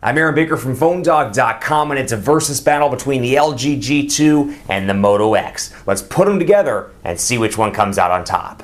I'm Aaron Baker from PhoneDog.com, and it's a versus battle between the LG G2 and the Moto X. Let's put them together and see which one comes out on top.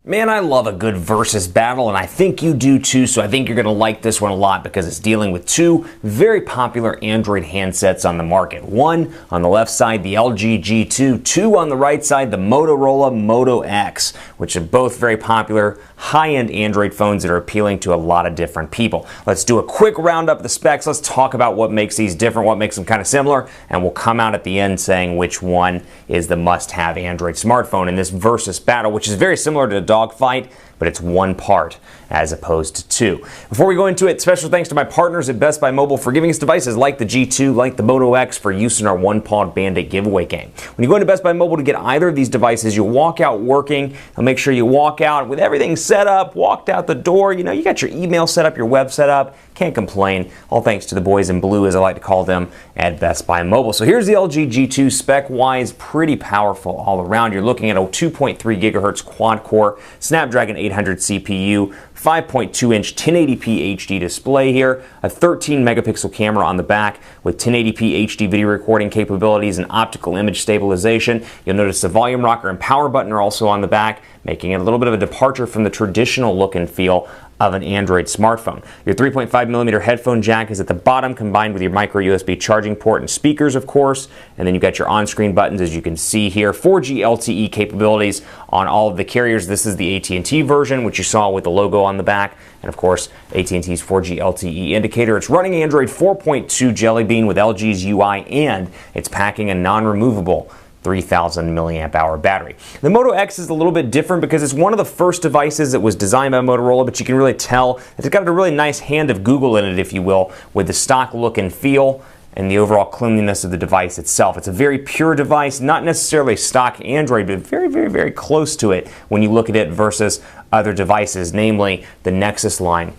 Man, I love a good versus battle, and I think you do too, so I think you're going to like this one a lot because it's dealing with two very popular Android handsets on the market. One on the left side, the LG G2, two on the right side, the Motorola Moto X, which are both very popular high-end Android phones that are appealing to a lot of different people. Let's do a quick roundup of the specs. Let's talk about what makes these different, what makes them kind of similar, and we'll come out at the end saying which one is the must-have Android smartphone in this versus battle, which is very similar to a dogfight, but it's one part as opposed to two. Before we go into it, special thanks to my partners at Best Buy Mobile for giving us devices like the G2, like the Moto X for use in our one-pawed bandit giveaway game. When you go into Best Buy Mobile to get either of these devices, you'll walk out working, and make sure you walk out with everything set up, walked out the door, you got your email set up, your web set up, can't complain. All thanks to the boys in blue, as I like to call them, at Best Buy Mobile. So here's the LG G2, spec-wise, pretty powerful all around. You're looking at a 2.3 gigahertz quad-core Snapdragon 800 CPU, 5.2-inch 1080p HD display here, a 13-megapixel camera on the back with 1080p HD video recording capabilities and optical image stabilization. You'll notice the volume rocker and power button are also on the back, making it a little bit of a departure from the traditional look and feel of an Android smartphone. Your 3.5mm headphone jack is at the bottom, combined with your micro USB charging port and speakers, of course. And then you've got your on-screen buttons, as you can see here. 4G LTE capabilities on all of the carriers. This is the AT&T version, which you saw with the logo on the back. And of course, AT&T's 4G LTE indicator. It's running Android 4.2 Jelly Bean with LG's UI, and it's packing a non-removable 3,000 milliamp hour battery. The Moto X is a little bit different because it's one of the first devices that was designed by Motorola, but you can really tell it's got a really nice hand of Google in it, if you will, with the stock look and feel and the overall cleanliness of the device itself. It's a very pure device, not necessarily stock Android, but very, very, very close to it when you look at it versus other devices, namely the Nexus line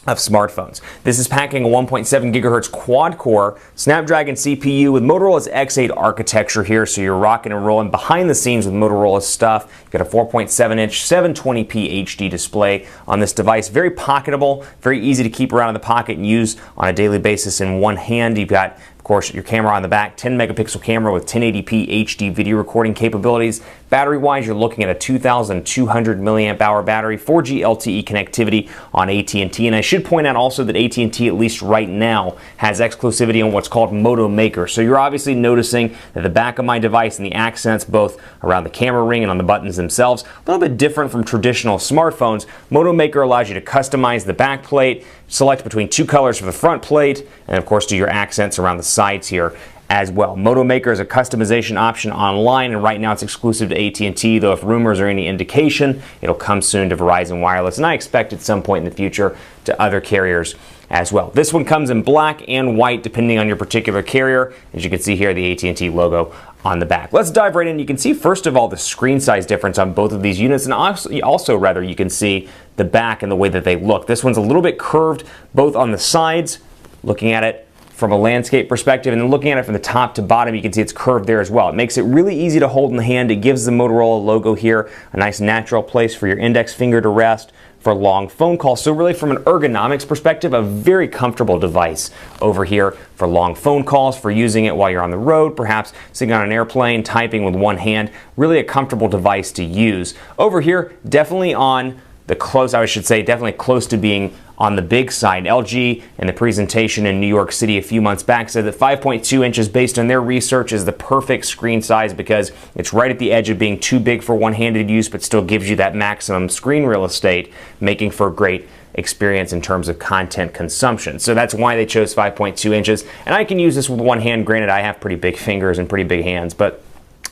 of smartphones. This is packing a 1.7 gigahertz quad-core Snapdragon CPU with Motorola's X8 architecture here, so you're rocking and rolling behind the scenes with Motorola's stuff. You've got a 4.7-inch 720p HD display on this device. Very pocketable, very easy to keep around in the pocket and use on a daily basis in one hand. You've got, of course, your camera on the back, 10-megapixel camera with 1080p HD video recording capabilities. Battery-wise, you're looking at a 2,200 milliamp hour battery, 4G LTE connectivity on AT&T. And I should point out also that AT&T, at least right now, has exclusivity on what's called Moto Maker. So you're obviously noticing that the back of my device and the accents, both around the camera ring and on the buttons themselves, a little bit different from traditional smartphones. Moto Maker allows you to customize the back plate, select between two colors for the front plate, and of course do your accents around the sides here as well. Moto Maker is a customization option online, and right now it's exclusive to AT&T, though if rumors are any indication, it'll come soon to Verizon Wireless, and I expect at some point in the future to other carriers as well. This one comes in black and white depending on your particular carrier. As you can see here, the AT&T logo on the back. Let's dive right in. You can see first of all the screen size difference on both of these units, and also rather you can see the back and the way that they look. This one's a little bit curved both on the sides, looking at it from a landscape perspective, and then looking at it from the top to bottom, you can see it's curved there as well. It makes it really easy to hold in the hand. It gives the Motorola logo here a nice natural place for your index finger to rest for long phone calls. So really from an ergonomics perspective, a very comfortable device over here for long phone calls, for using it while you're on the road, perhaps sitting on an airplane, typing with one hand. Really a comfortable device to use. Over here, definitely on the close, I should say, definitely close to being on the big side. LG, in the presentation in New York City a few months back, said that 5.2 inches, based on their research, is the perfect screen size because it's right at the edge of being too big for one-handed use, but still gives you that maximum screen real estate, making for a great experience in terms of content consumption. So that's why they chose 5.2 inches. And I can use this with one hand. Granted, I have pretty big fingers and pretty big hands, but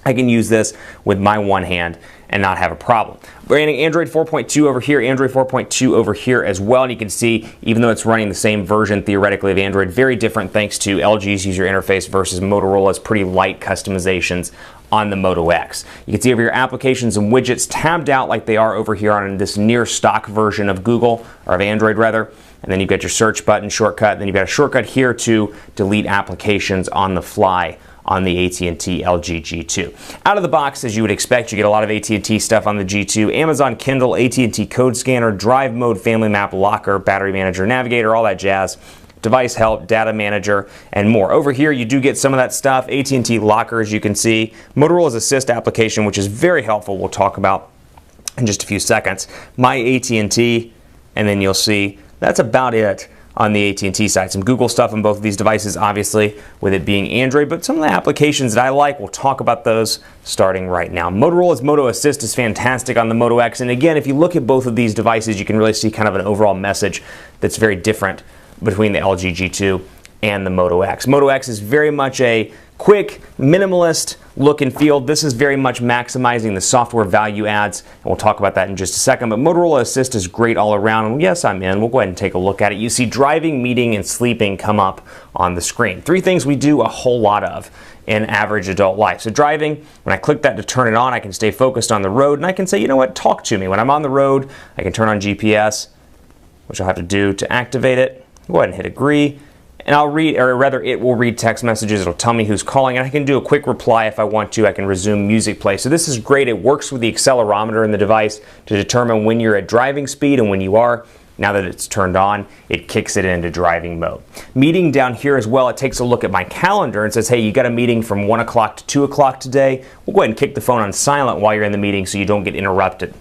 I can use this with my one hand and not have a problem. We're running Android 4.2 over here, Android 4.2 over here as well, and you can see, even though it's running the same version theoretically of Android, very different thanks to LG's user interface versus Motorola's pretty light customizations on the Moto X. You can see over your applications and widgets tabbed out like they are over here on this near stock version of Google, or of Android rather. And then you've got your search button shortcut, then you've got a shortcut here to delete applications on the fly on the AT&T LG G2. Out of the box, as you would expect, you get a lot of AT&T stuff on the G2. Amazon Kindle, AT&T Code Scanner, Drive Mode, Family Map, Locker, Battery Manager, Navigator, all that jazz. Device help, data manager, and more. Over here, you do get some of that stuff. AT&T Locker, as you can see. Motorola's Assist application, which is very helpful. We'll talk about in just a few seconds. My AT&T, and then you'll see that's about it on the AT&T side. Some Google stuff on both of these devices, obviously, with it being Android, but some of the applications that I like, we'll talk about those starting right now. Motorola's Moto Assist is fantastic on the Moto X, and again, if you look at both of these devices, you can really see kind of an overall message that's very different between the LG G2 and the Moto X. Moto X is very much a quick, minimalist look and feel. This is very much maximizing the software value adds, and we'll talk about that in just a second. But Motorola Assist is great all around, and yes, I'm in. We'll go ahead and take a look at it. You see driving, meeting, and sleeping come up on the screen. Three things we do a whole lot of in average adult life. So driving, when I click that to turn it on, I can stay focused on the road, and I can say, you know what, talk to me. When I'm on the road, I can turn on GPS, which I'll have to do to activate it. Go ahead and hit agree, and I'll read, or rather it will read text messages. It'll tell me who's calling, and I can do a quick reply if I want to. I can resume music play. So this is great. It works with the accelerometer in the device to determine when you're at driving speed and when you are. Now that it's turned on, it kicks it into driving mode. Meeting down here as well, it takes a look at my calendar and says, hey, you got a meeting from 1 o'clock to 2 o'clock today. We'll go ahead and kick the phone on silent while you're in the meeting so you don't get interrupted.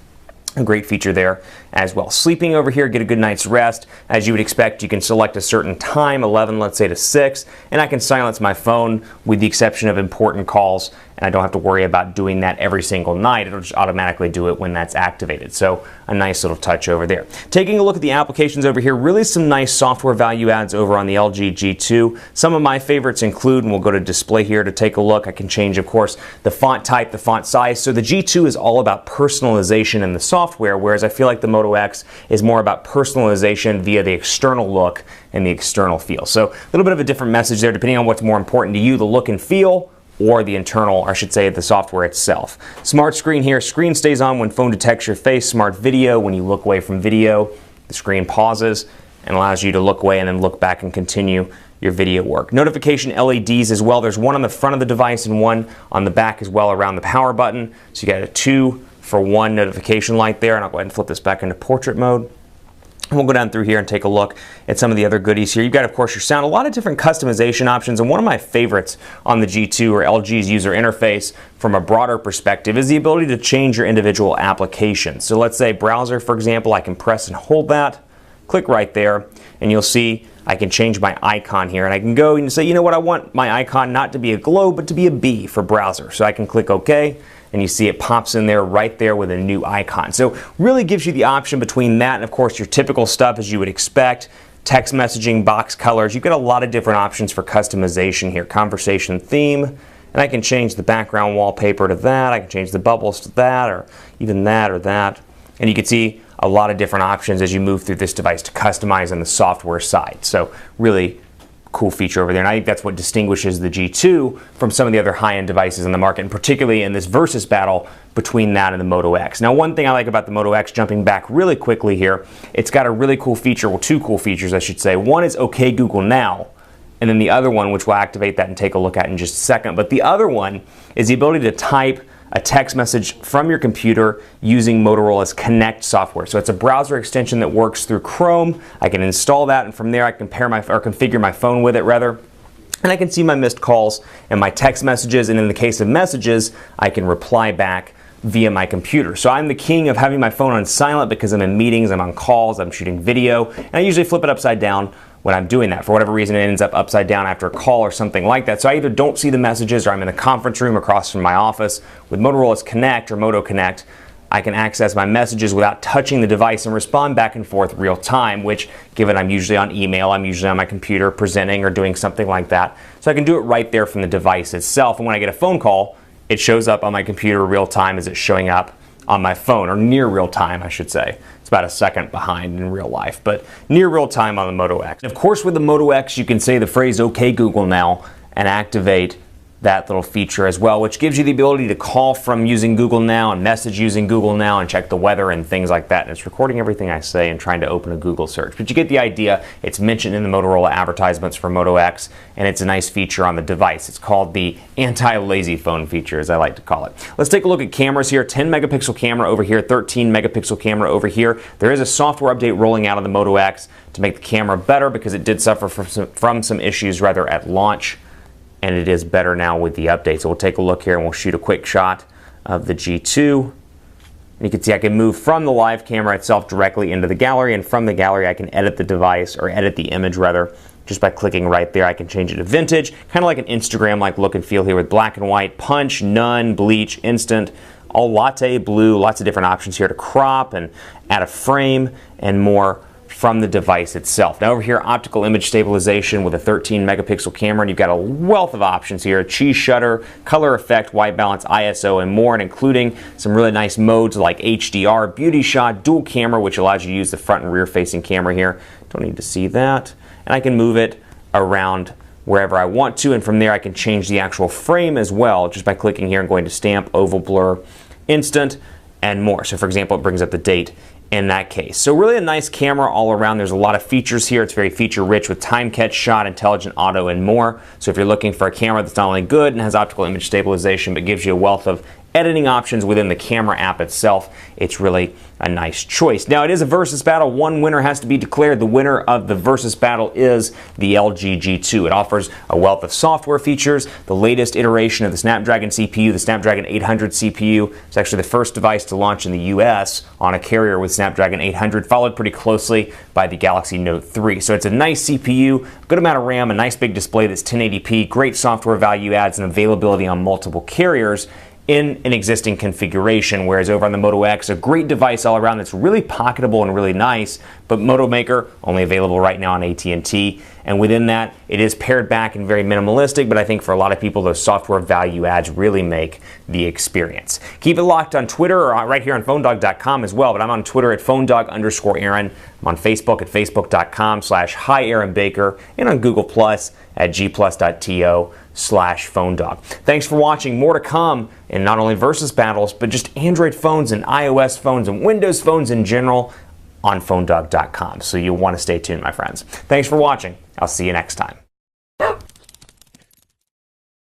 A great feature there as well. Sleeping over here, get a good night's rest. As you would expect, you can select a certain time, 11, let's say to 6, and I can silence my phone with the exception of important calls, and I don't have to worry about doing that every single night. It'll just automatically do it when that's activated. So a nice little touch over there. Taking a look at the applications over here, really some nice software value adds over on the LG G2. Some of my favorites include, and we'll go to display here to take a look. I can change, of course, the font type, the font size. So the G2 is all about personalization in the software, whereas I feel like the Moto X is more about personalization via the external look and the external feel. So a little bit of a different message there depending on what's more important to you, the look and feel or the internal, or I should say the software itself. Smart screen here, screen stays on when phone detects your face. Smart video, when you look away from video, the screen pauses and allows you to look away and then look back and continue your video work. Notification LEDs as well. There's one on the front of the device and one on the back as well around the power button. So you got a 2-for-1 notification light there, and I'll go ahead and flip this back into portrait mode. And we'll go down through here and take a look at some of the other goodies here. You've got, of course, your sound, a lot of different customization options, and one of my favorites on the G2 or LG's user interface from a broader perspective is the ability to change your individual applications. So let's say browser, for example, I can press and hold that, click right there, and you'll see I can change my icon here, and I can go and say, you know what, I want my icon not to be a globe, but to be a B for browser. So I can click OK, and you see it pops in there right there with a new icon. So really gives you the option between that and, of course, your typical stuff as you would expect. Text messaging, box colors. You've got a lot of different options for customization here. Conversation theme, and I can change the background wallpaper to that. I can change the bubbles to that, or even that or that. And you can see a lot of different options as you move through this device to customize on the software side. So really cool feature over there, and I think that's what distinguishes the G2 from some of the other high-end devices in the market, and particularly in this versus battle between that and the Moto X. Now, one thing I like about the Moto X, jumping back really quickly here, it's got a really cool feature, well, two cool features I should say. One is OK Google Now, and then the other one, which we'll activate that and take a look at in just a second, but the other one is the ability to type a text message from your computer using Motorola's Connect software. So it's a browser extension that works through Chrome. I can install that, and from there I can configure my phone with it rather. And I can see my missed calls and my text messages, and in the case of messages, I can reply back via my computer. So I'm the king of having my phone on silent because I'm in meetings, I'm on calls, I'm shooting video, and I usually flip it upside down when I'm doing that. For whatever reason, it ends up upside down after a call or something like that. So I either don't see the messages or I'm in a conference room across from my office. With Motorola's Connect or Moto Connect, I can access my messages without touching the device and respond back and forth real time, which, given I'm usually on email, I'm usually on my computer presenting or doing something like that. So I can do it right there from the device itself. And when I get a phone call, it shows up on my computer real time as it's showing up on my phone, or near real time, I should say. It's about a second behind in real life, but near real time on the Moto X. And of course, with the Moto X, you can say the phrase "OK Google Now" and activate that little feature as well, which gives you the ability to call from using Google Now and message using Google Now and check the weather and things like that. And it's recording everything I say and trying to open a Google search. But you get the idea. It's mentioned in the Motorola advertisements for Moto X, and it's a nice feature on the device. It's called the anti-lazy phone feature, as I like to call it. Let's take a look at cameras here. 10 megapixel camera over here, 13 megapixel camera over here. There is a software update rolling out on the Moto X to make the camera better because it did suffer from some issues rather at launch. And it is better now with the update. So we'll take a look here and we'll shoot a quick shot of the G2. And you can see I can move from the live camera itself directly into the gallery, and from the gallery I can edit the device, or edit the image rather, just by clicking right there. I can change it to vintage, kind of like an Instagram-like look and feel here with black and white, punch, none, bleach, instant, all latte, blue, lots of different options here to crop and add a frame and more from the device itself. Now over here, optical image stabilization with a 13 megapixel camera, and you've got a wealth of options here: cheese shutter, color effect, white balance, ISO, and more, and including some really nice modes like HDR, beauty shot, dual camera, which allows you to use the front and rear facing camera here. Don't need to see that. And I can move it around wherever I want to, and from there I can change the actual frame as well just by clicking here and going to stamp, oval blur, instant, and more. So for example, it brings up the date in that case. So really a nice camera all around. There's a lot of features here. It's very feature rich with time catch shot, intelligent auto, and more. So if you're looking for a camera that's not only good and has optical image stabilization but gives you a wealth of editing options within the camera app itself, it's really a nice choice. Now it is a versus battle. One winner has to be declared. The winner of the versus battle is the LG G2. It offers a wealth of software features, the latest iteration of the Snapdragon CPU, the Snapdragon 800 CPU. It's actually the first device to launch in the US on a carrier with Snapdragon 800, followed pretty closely by the Galaxy Note 3. So it's a nice CPU, good amount of RAM, a nice big display that's 1080p, great software value adds, and availability on multiple carriers in an existing configuration, whereas over on the Moto X, a great device all around that's really pocketable and really nice, but Moto Maker only available right now on AT&T, and within that, it is pared back and very minimalistic, but I think for a lot of people, those software value adds really make the experience. Keep it locked on Twitter or right here on PhoneDog.com as well, but I'm on Twitter at PhoneDog_Aaron. I'm on Facebook at Facebook.com/HiAaronBaker, and on Google Plus at gplus.to/PhoneDog. Thanks for watching. More to come in not only versus battles, but just Android phones and iOS phones and Windows phones in general on PhoneDog.com. So you'll want to stay tuned, my friends. Thanks for watching. I'll see you next time.